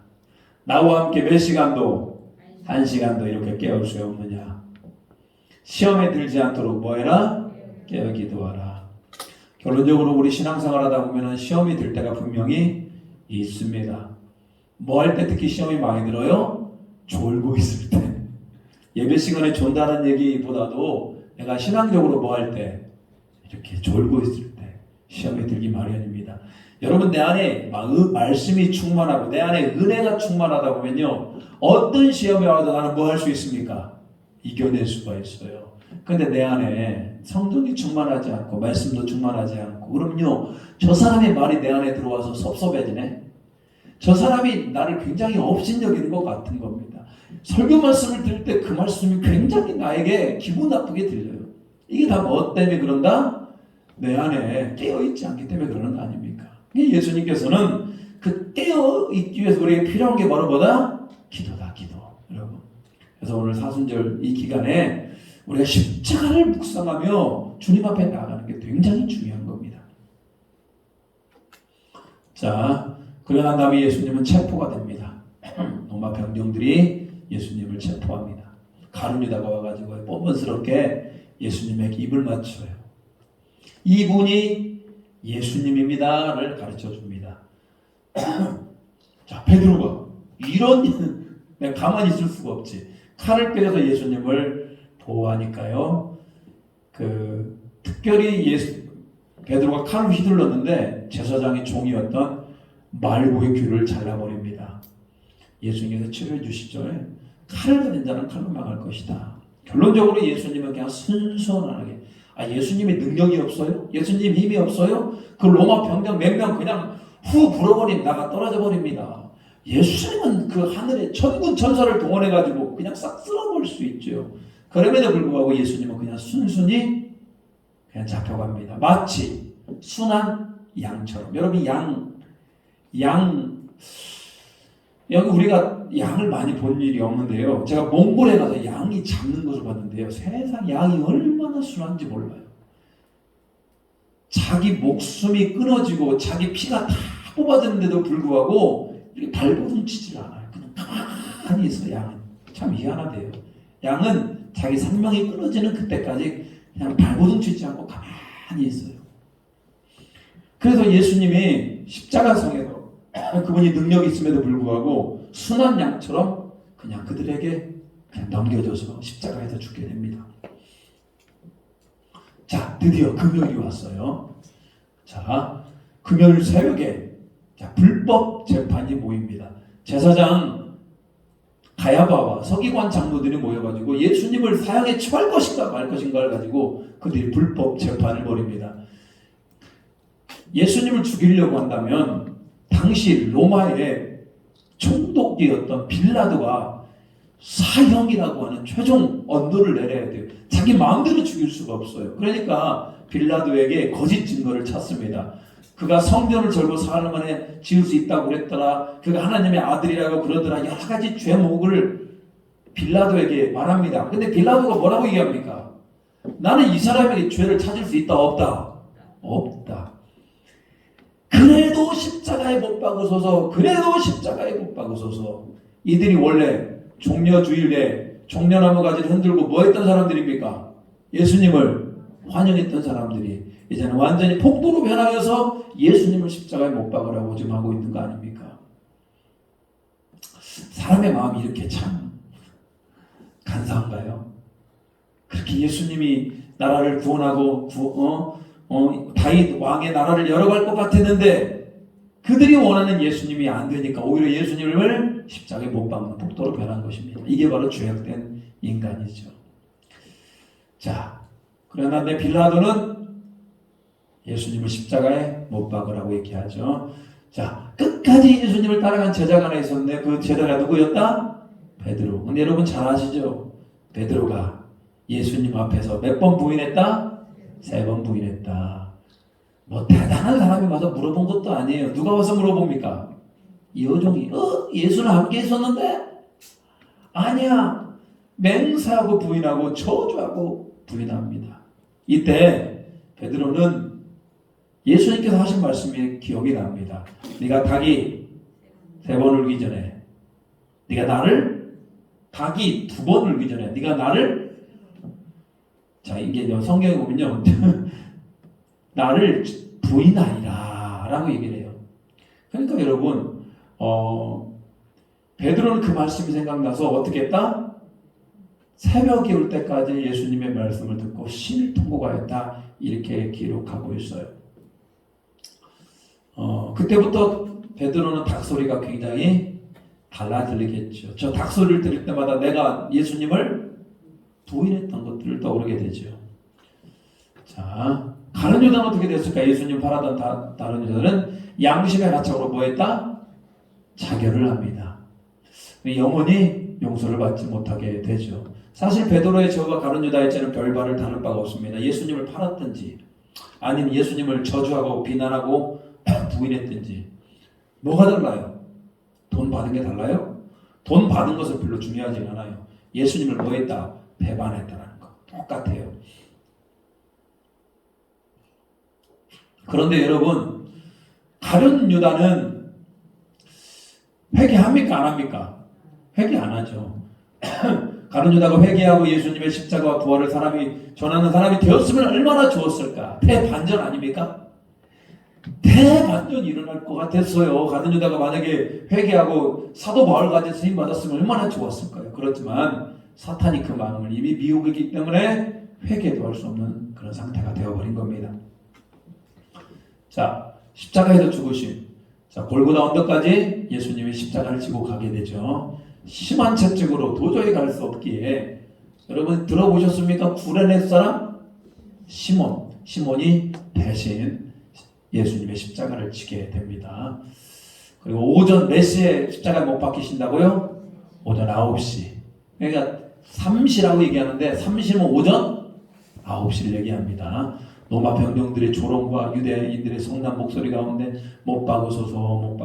나와 함께 몇 시간도? 1시간도 이렇게 깨울 수 없느냐? 시험에 들지 않도록 뭐 해라? 깨어 기도하라. 결론적으로 우리 신앙생활 하다 보면 시험이 들 때가 분명히 있습니다. 뭐 할 때 특히 시험이 많이 들어요? 졸고 있을 때. 예배 시간에 존다는 얘기보다도 내가 신앙적으로 뭐 할 때? 이렇게 졸고 있을 때 시험에 들기 마련입니다. 여러분, 내 안에 말씀이 충만하고 내 안에 은혜가 충만하다 보면요, 어떤 시험이 와도 나는 뭐 할 수 있습니까? 이겨낼 수가 있어요. 근데 내 안에 성령이 충만하지 않고 말씀도 충만하지 않고 그러면요, 저 사람의 말이 내 안에 들어와서 섭섭해지네. 저 사람이 나를 굉장히 업신여기는 것 같은 겁니다. 설교 말씀을 들을 때 그 말씀이 굉장히 나에게 기분 나쁘게 들려요. 이게 다 뭐 때문에 그런가? 내 안에 깨어있지 않기 때문에 그러는 거 아닙니까? 예수님께서는 그 깨어있기 위해서 우리에게 필요한 게 바로 뭐다? 기도다, 기도. 여러분. 그래서 오늘 사순절 이 기간에 우리가 십자가를 묵상하며 주님 앞에 나아가는 게 굉장히 중요한 겁니다. 자, 그러나 다음에 예수님은 체포가 됩니다. 로마 병정들이 예수님을 체포합니다. 가룟유다가 와가지고 뻔뻔스럽게 예수님에게 입을 맞춰요. 이분이 예수님입니다를 가르쳐 줍니다. 자, 베드로가 이런 내가 가만히 있을 수가 없지. 칼을 빼서 예수님을 보호하니까요. 특별히 베드로가 칼을 휘둘렀는데 제사장의 종이었던 말고의 귀를 잘라버립니다. 예수님께서 치료해 주시죠. 칼을 가진 자는 칼로 망할 것이다. 결론적으로 예수님은 그냥 순수하게, 예수님이 능력이 없어요? 예수님 힘이 없어요? 그 로마 병정 몇 명 그냥 후 불어버리면 나가 떨어져 버립니다. 예수님은 그 하늘에 천군 천사를 동원해가지고 그냥 싹 쓸어버릴 수 있죠. 그럼에도 불구하고 예수님은 그냥 순순히 그냥 잡혀갑니다. 마치 순한 양처럼. 여러분, 여기 우리가 양을 많이 본 일이 없는데요. 제가 몽골에 가서 양이 잡는 것을 봤는데요. 세상 양이 얼마나 순한지 몰라요. 자기 목숨이 끊어지고 자기 피가 다 뽑아지는데도 불구하고 이렇게 발버둥 치질 않아요. 그냥 가만히 있어. 양은 참 희한하대요. 양은 자기 생명이 끊어지는 그때까지 그냥 발버둥 치지 않고 가만히 있어요. 그래서 예수님이 십자가성에서 그분이 능력이 있음에도 불구하고 순한 양처럼 그냥 그들에게 그냥 넘겨져서 십자가에서 죽게 됩니다. 자, 드디어 금요일이 왔어요. 자, 금요일 새벽에 불법 재판이 모입니다. 제사장 가야바와 서기관 장로들이 모여가지고 예수님을 사형에 처할 것인가 말 것인가를 가지고 그들이 불법 재판을 벌입니다. 예수님을 죽이려고 한다면 당시 로마의 총독이었던 빌라도가 사형이라고 하는 최종 언도를 내려야 돼요. 자기 마음대로 죽일 수가 없어요. 그러니까 빌라도에게 거짓 증거를 찾습니다. 그가 성전을 절고 사흘 만에 지을 수 있다고 그랬더라. 그가 하나님의 아들이라고 그러더라. 여러 가지 죄목을 빌라도에게 말합니다. 근데 빌라도가 뭐라고 얘기합니까? 나는 이 사람에게 죄를 찾을 수 있다 없다? 없다. 그래도 십자가에 못 박으소서. 그래도 십자가에 못 박으소서. 이들이 원래 종려주일에 종려나무 가지를 흔들고 뭐 했던 사람들입니까? 예수님을 환영했던 사람들이 이제는 완전히 폭도로 변하여서 예수님을 십자가에 못 박으라고 지금 하고 있는 거 아닙니까? 사람의 마음이 이렇게 참 간사한가요? 그렇게 예수님이 나라를 구원하고 다윗 왕의 나라를 열어갈 것 같았는데 그들이 원하는 예수님이 안 되니까 오히려 예수님을 십자가에 못 박는 폭도로 변한 것입니다. 이게 바로 죄악된 인간이죠. 자, 그러나 빌라도는 예수님을 십자가에 못 박으라고 얘기하죠. 자, 끝까지 예수님을 따라간 제자가 하나 있었는데 그 제자가 누구였다? 베드로. 근데 여러분 잘 아시죠? 베드로가 예수님 앞에서 몇 번 부인했다? 3번 부인했다. 뭐 대단한 사람이 와서 물어본 것도 아니에요. 누가 와서 물어봅니까? 여종이 예수는 함께 있었는데? 아니야. 맹세하고 부인하고 저주하고 부인합니다. 이때 베드로는 예수님께서 하신 말씀이 기억이 납니다. 네가 닭이 3번 울기 전에 네가 나를 닭이 2번 울기 전에 네가 나를 자 이게 성경에 보면요 나를 부인하리라 라고 얘기를 해요. 그러니까 여러분 베드로는 그 말씀이 생각나서 어떻게 했다? 새벽이 올 때까지 예수님의 말씀을 듣고 심히 통곡하였다 이렇게 기록하고 있어요. 그때부터 베드로는 닭소리가 굉장히 달라 들리겠죠. 저 닭소리를 들을 때마다 내가 예수님을 부인했던 것들을 떠오르게 되죠. 자, 가룟 유다는 어떻게 됐을까? 예수님 바라던 다른 유다는 양심의 가책으로 뭐했다? 자결을 합니다. 영원히 용서를 받지 못하게 되죠. 사실 베드로의 죄와 가룟 유다의 죄는 별바를 다를 바가 없습니다. 예수님을 팔았든지 아니면 예수님을 저주하고 비난하고 부인했든지 뭐가 달라요? 돈 받은 게 달라요? 돈 받은 것은 별로 중요하지 않아요. 예수님을 뭐했다? 배반했다는 거 똑같아요. 그런데 여러분 가룟 유다는 회개합니까? 안 합니까? 회개 안 하죠. 가룟 유다가 회개하고 예수님의 십자가와 부활을 전하는 사람이 되었으면 얼마나 좋았을까? 대반전 아닙니까? 대반전이 일어날 것 같았어요. 가룟 유다가 만약에 회개하고 사도 바울까지 쓰임 받았으면 얼마나 좋았을까요? 그렇지만 사탄이 그 마음을 이미 미혹했기 때문에 회개도 할 수 없는 그런 상태가 되어버린 겁니다. 자, 십자가에서 죽으신 자 골고다 언덕까지 예수님이 십자가를 지고 가게 되죠. 심한 채찍으로 도저히 갈 수 없기에 여러분 들어보셨습니까? 구레네 사람 시몬이 대신 예수님의 십자가를 지게 됩니다. 그리고 오전 몇 시에 십자가 못 박히신다고요? 오전 9시. 그러니까 3시라고 얘기하는데 3시면 오전 9시를 얘기합니다. 로마 병정들의 조롱과 유대인들의 성난 목소리 가운데 못 박으소서.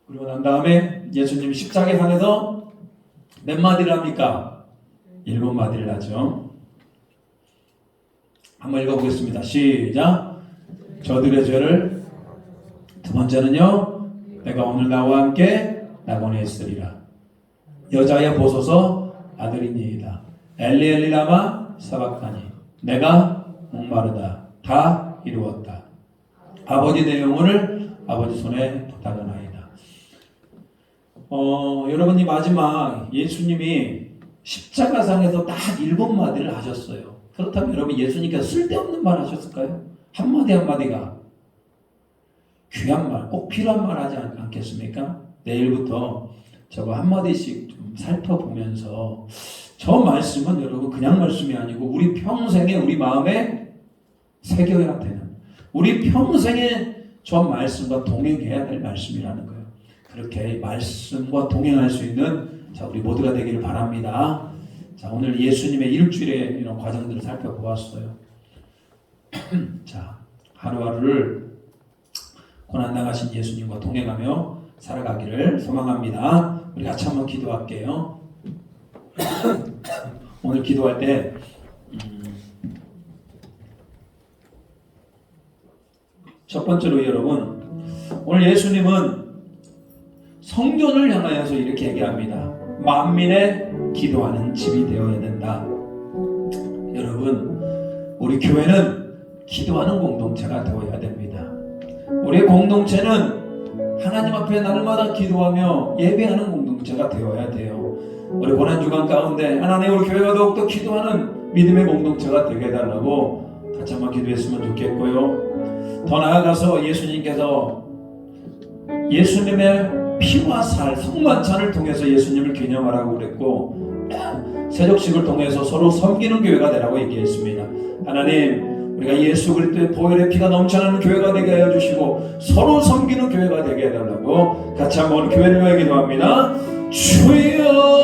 그리고 난 다음에 예수님이 십자가에 상에서 몇 마디를 합니까? 7마디를 하죠. 한번 읽어보겠습니다. 시작. 저들의 죄를 두 번째는요. 내가 오늘 나와 함께 낙원에 있으리라. 여자여 보소서 아들이니이다. 엘리 엘리 라마 사박다니. 내가 목마르다. 다 이루었다. 아버지 내 영혼을 아버지 손에 부탁하나이다. 여러분이 마지막 예수님이 십자가상에서 딱 7마디를 하셨어요. 그렇다면 여러분 예수님께서 쓸데없는 말 하셨을까요? 한마디 한마디가 귀한 말, 꼭 필요한 말 하지 않겠습니까? 내일부터 저거 한마디씩 좀 살펴보면서 저 말씀은 여러분 그냥 말씀이 아니고 우리 평생에 우리 마음에 새겨야 되는 우리 평생에 저 말씀과 동행해야 될 말씀이라는 거예요. 그렇게 말씀과 동행할 수 있는 자 우리 모두가 되기를 바랍니다. 자 오늘 예수님의 일주일의 이런 과정들을 살펴보았어요. 자 하루하루를 고난당하신 예수님과 동행하며 살아가기를 소망합니다. 우리 같이 한번 기도할게요. 오늘 기도할 때 첫 번째로 여러분 오늘 예수님은 성전을 향하여서 이렇게 얘기합니다. 만민의 기도하는 집이 되어야 된다. 여러분 우리 교회는 기도하는 공동체가 되어야 됩니다. 우리의 공동체는 하나님 앞에 날마다 기도하며 예배하는 공동체가 되어야 돼요. 우리 고난주간 가운데 하나님 우리 교회가 더욱더 기도하는 믿음의 공동체가 되게 해달라고 같이 한번 기도했으면 좋겠고요. 더 나아가서 예수님께서 예수님의 피와 살 성만찬을 통해서 예수님을 기념하라고 그랬고 세족식을 통해서 서로 섬기는 교회가 되라고 얘기했습니다. 하나님 우리가 예수 그리스도의 보혈의 피가 넘쳐나는 교회가 되게 하여 주시고 서로 섬기는 교회가 되게 해달라고 같이 한번 교회를 위해 기도합니다. 주여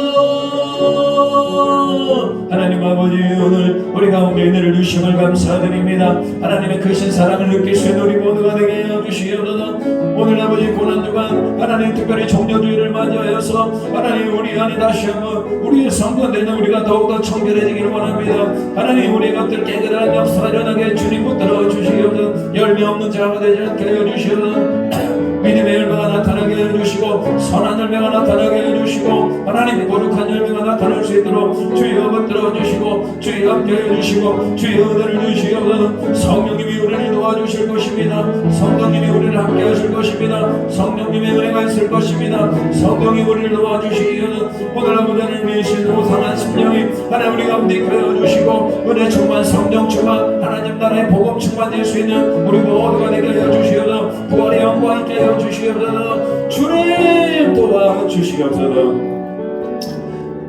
하나님 아버지 오늘 우리 가운데 은혜를 주심을 감사드립니다. 하나님의 크신 사랑을 느낄 수 있는 우리 모두가 되게 하여 주시옵소서. 오늘 아버지 고난주간 하나님 특별히 종료주의를 맞이하여서 하나님 우리 안에 다시 한번 우리의 성전되는 우리가 더욱더 청결해지기를 원합니다. 하나님 우리의 것들 깨끗한 역사가 일어나게 주님 붙들어 주시옵소서. 열매 없는 자가 되지 않게 하여 주시옵소서. 믿음의 열매가 나타나게 해주시고 선한 열매가 나타나게 해주시고 하나님의 거룩한 열매가 나타날 수 있도록 주여 붙들어 주시고 주여 함께 해주시고 주여 은혜를 주시옵소서. 성령님이 우리를 도와주실 것입니다. 성령님이 우리를 함께 하실 것입니다. 성령님의 은혜가 있을 것입니다. 성령이 우리를 도와주시기는 오늘 아버지를 위하시는 상한 심령이 하나님 우리 가운데 이끌어 주시고 은혜 충만 성령 충만 하나님 나라의 복음 충만될 수 있는 우리 모두가 되게 하여 주시옵소서. 부활의 영광 있게 하여 주시옵소서. 주님 도와주시옵소서.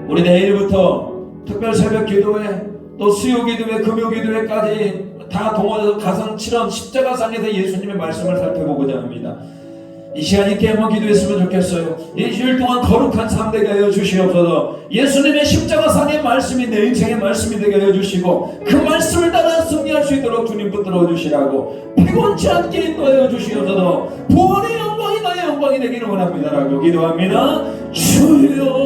우리 내일부터 특별 새벽 기도회 또 수요 기도회 금요 기도회까지 다 동원해서 가상 7원 십자가상에서 예수님의 말씀을 살펴보고자 합니다. 이 시간 있게 한번 기도했으면 좋겠어요. 일주일 동안 거룩한 삶 되게 하여 주시옵소서. 예수님의 십자가상의 말씀이 내 인생의 말씀이 되게 하여 주시고 그 말씀을 따라 승리할 수 있도록 주님 붙들어 주시라고 피곤치 않게 인도하여 주시옵소서. 부활의 영광이 나의 영광이 되기를 원합니다라고 기도합니다.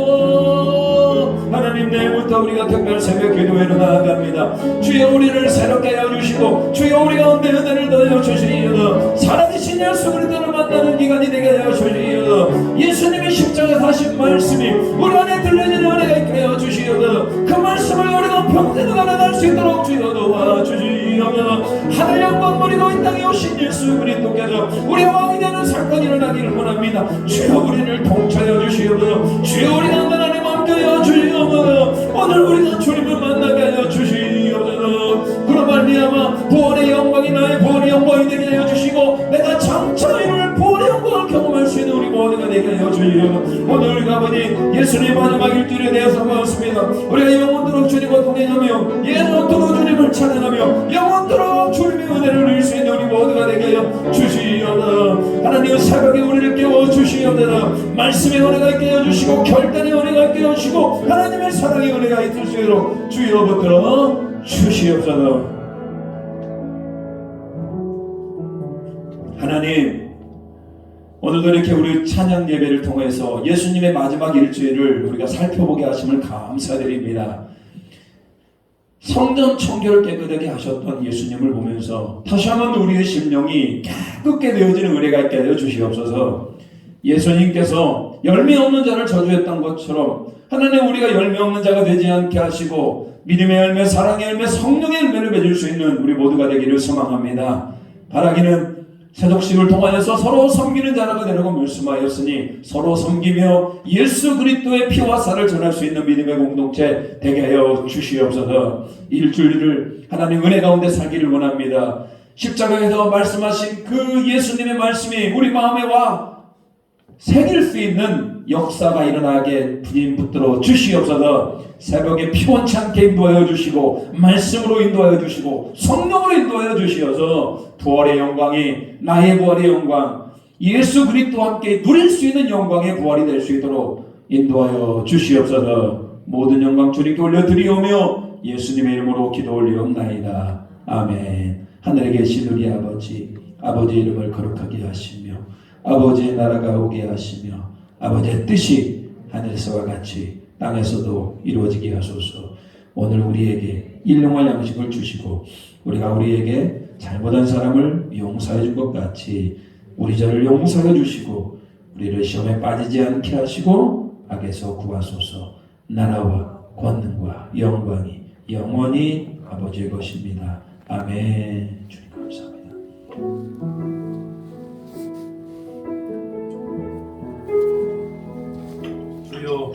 주여 하나님 내일부터 우리가 특별 새벽 기도회로 나아갑니다. 주여 우리를 새롭게 하여 주시고 주여 우리 가운데 은혜를 더하여 주시옵소서. 살아계신 예수 그리스도를 만나는 기간이 되게 하여 주시옵소서. 예수님의 십자가 하신 말씀이 우리 안에 들려지는 은혜가 있게 하여 주시옵소서. 그 말씀을 우리가 평생 알아갈 수 있도록 주여 도와주시옵소서. 하늘 영광 머리도 이 땅에 오신 예수 그리스도께서 우리 왕이 되는 사건이 일어나기를 원합니다. 주여 우리를 통치하여 주시옵소서. 주여 우리가 하나님 함께 하여 주시옵소서. 오늘 우리가 주님을 만나게 하여 주시옵소서. 그로 말미암아 부활의 영광이 나의 부활의 영광이 되게 하여 주시고 내가 장차 이룰 부활의 영광을 경험할 수 있는 우리 모두가 되게 하여 주시옵소서. 오늘 우리가 아버지 예수님 마지막 일주일에 대해서 보았습니다. 우리가 영원토록 주님과 동행하며 예전토록 주님을 찬양하며 영원토록 주님의 은혜를 누릴 수 있는 우리 모두가 되게 하여 주시옵소서. 하나님 새벽에 우리를 깨워 주시옵소서. 말씀의 은혜가 있게 하여 주시고 결단의 은혜가 있게 하여 주시고 하나님의 사랑의 은혜가 있을 수 있도록 주여 붙들어 주시옵소서. 하나님 오늘도 이렇게 우리 찬양 예배를 통해서 예수님의 마지막 일주일을 우리가 살펴보게 하심을 감사드립니다. 성전 청결을 깨끗하게 하셨던 예수님을 보면서 다시 한번 우리의 심령이 깨끗게 되어지는 은혜가 있게 하여 주시옵소서. 예수님께서 열매 없는 자를 저주했던 것처럼 하나님 우리가 열매 없는 자가 되지 않게 하시고 믿음의 열매, 사랑의 열매, 성령의 열매를 맺을 수 있는 우리 모두가 되기를 소망합니다. 바라기는 세족식을 통하여서 서로 섬기는 자라가 되라고 말씀하였으니 서로 섬기며 예수 그리스도의 피와 살을 전할 수 있는 믿음의 공동체 되게 하여 주시옵소서. 일주일을 하나님 은혜 가운데 살기를 원합니다. 십자가에서 말씀하신 그 예수님의 말씀이 우리 마음에 와 새길 수 있는 역사가 일어나게 주님 붙들어 주시옵소서. 새벽에 피곤치 않게 인도하여 주시고 말씀으로 인도하여 주시고 성령으로 인도하여 주시어서 부활의 영광이 나의 부활의 영광 예수 그리스도와 함께 누릴 수 있는 영광의 부활이 될 수 있도록 인도하여 주시옵소서. 모든 영광 주님께 올려드리오며 예수님의 이름으로 기도 올리옵나이다. 아멘. 하늘에 계신 우리 아버지, 아버지의 이름을 거룩하게 하시며 아버지의 나라가 오게 하시며 아버지의 뜻이 하늘에서와 같이 땅에서도 이루어지게 하소서. 오늘 우리에게 일용할 양식을 주시고 우리가 우리에게 잘못한 사람을 용서해 준 것 같이 우리 죄를 용서해 주시고 우리를 시험에 빠지지 않게 하시고 악에서 구하소서. 나라와 권능과 영광이 영원히 아버지의 것입니다. 아멘. 주님 감사합니다. 주여